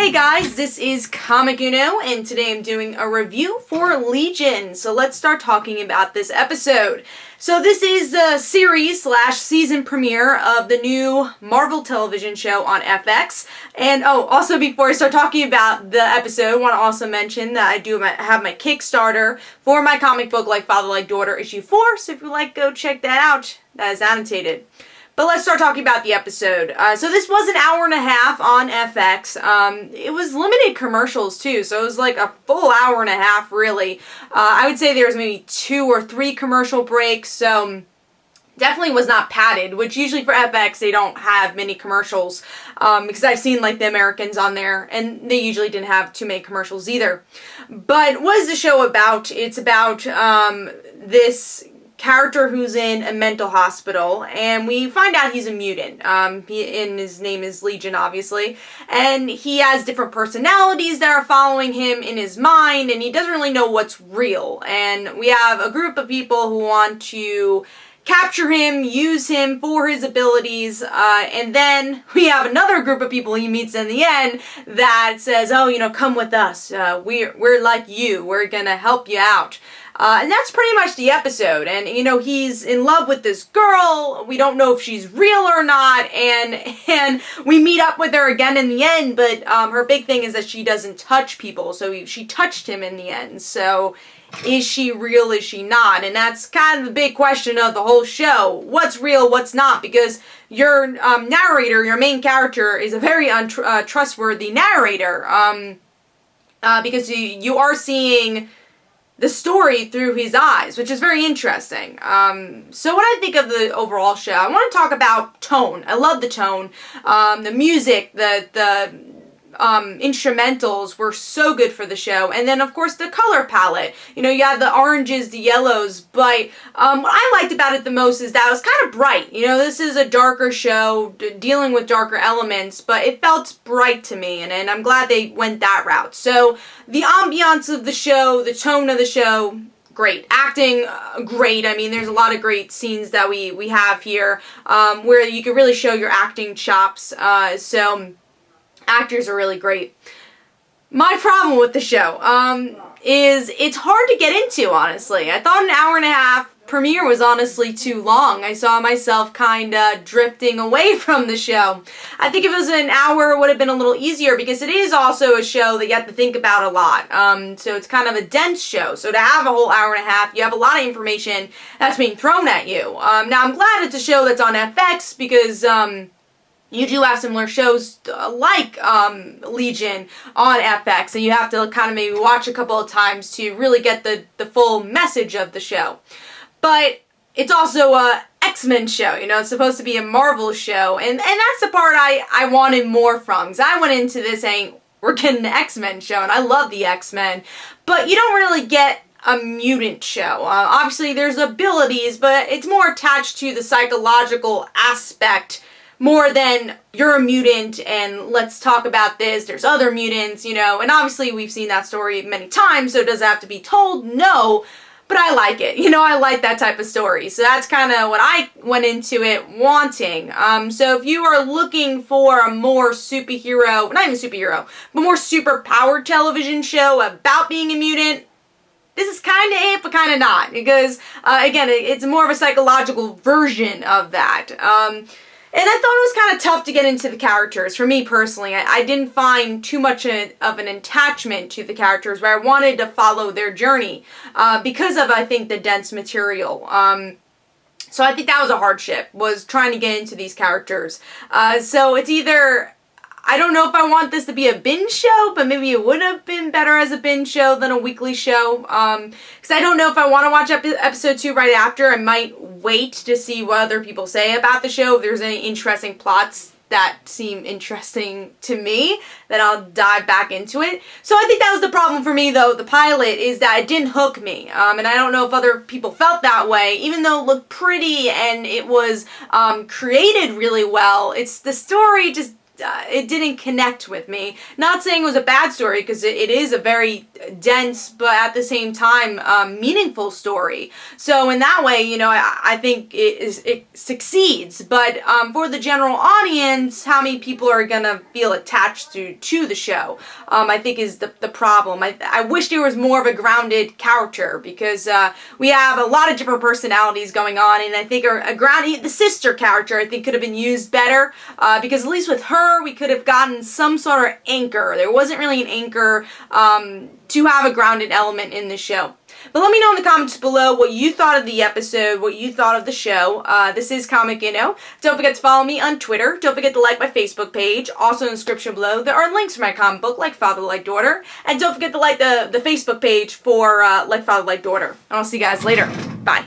Hey guys, this is Comic Uno, and today I'm doing a review for Legion. So let's start talking about this episode. So this is the series / season premiere of the new Marvel television show on FX. And also before I start talking about the episode, I want to also mention that I do have my Kickstarter for my comic book Like Father Like Daughter issue 4. So if you like, go check that out. That is annotated. But let's start talking about the episode. So this was an hour and a half on FX. It was limited commercials too, so it was like a full hour and a half really. I would say there was maybe 2 or 3 commercial breaks, so definitely was not padded, which usually for FX they don't have many commercials, because I've seen like the Americans on there and they usually didn't have too many commercials either. But what is the show about? It's about this character who's in a mental hospital, and we find out he's a mutant. His name is Legion, obviously, and he has different personalities that are following him in his mind, and he doesn't really know what's real. And we have a group of people who want to capture him, use him for his abilities, and then we have another group of people he meets in the end that says, oh, come with us. We're like you. We're gonna help you out. And that's pretty much the episode. And, he's in love with this girl. We don't know if she's real or not. And we meet up with her again in the end. But her big thing is that she doesn't touch people. So she touched him in the end. So is she real? Is she not? And that's kind of the big question of the whole show. What's real? What's not? Because your narrator, your main character, is a very untrustworthy narrator. Because you are seeing the story through his eyes, which is very interesting. So what I think of the overall show, I want to talk about tone. I love the tone. The music, the instrumentals were so good for the show. And then, of course, the color palette. You had the oranges, the yellows, but what I liked about it the most is that it was kind of bright. This is a darker show, dealing with darker elements, but it felt bright to me, and I'm glad they went that route. So the ambiance of the show, the tone of the show, great. Acting, great. I mean, there's a lot of great scenes that we have here, where you can really show your acting chops, so actors are really great. My problem with the show is it's hard to get into, honestly. I thought an hour and a half premiere was honestly too long. I saw myself kind of drifting away from the show. I think if it was an hour, it would have been a little easier, because it is also a show that you have to think about a lot. So it's kind of a dense show. So to have a whole hour and a half, you have a lot of information that's being thrown at you. Now, I'm glad it's a show that's on FX, because you do have similar shows like Legion on FX, and you have to kind of maybe watch a couple of times to really get the full message of the show. But it's also a X-Men show, it's supposed to be a Marvel show, and that's the part I wanted more from, because I went into this saying, we're getting an X-Men show, and I love the X-Men, but you don't really get a mutant show. Obviously there's abilities, but it's more attached to the psychological aspect more than you're a mutant and let's talk about this, there's other mutants, and obviously we've seen that story many times, so does it have to be told? No, but I like it. I like that type of story. So that's kind of what I went into it wanting. So if you are looking for a more superhero, not even superhero, but more super-powered television show about being a mutant, this is kind of it, but kind of not. Because, again, it's more of a psychological version of that. And I thought it was kind of tough to get into the characters. For me personally, I didn't find too much of an attachment to the characters, where I wanted to follow their journey because of, I think, the dense material. So I think that was a hardship, was trying to get into these characters. So it's either, I don't know if I want this to be a binge show, but maybe it would have been better as a binge show than a weekly show. Because I don't know if I want to watch episode 2 right after. I might wait to see what other people say about the show. If there's any interesting plots that seem interesting to me, then I'll dive back into it. So I think that was the problem for me, though. The pilot is that it didn't hook me. And I don't know if other people felt that way. Even though it looked pretty and it was created really well, it's the story just it didn't connect with me. Not saying it was a bad story, because it is a very dense, but at the same time, meaningful story. So in that way, you know, I think it succeeds. But for the general audience, how many people are gonna feel attached to the show, I think is the problem. I wish there was more of a grounded character, because we have a lot of different personalities going on, and I think a grounded, the sister character, I think could have been used better, because at least with her, we could have gotten some sort of anchor. There wasn't really an anchor to have a grounded element in the show. But let me know in the comments below what you thought of the episode, what you thought of the show. This is Comic Inno. Don't forget to follow me on Twitter. Don't forget to like my Facebook page. Also in the description below, there are links for my comic book, Like Father, Like Daughter. And don't forget to like the Facebook page for Like Father, Like Daughter. And I'll see you guys later. Bye.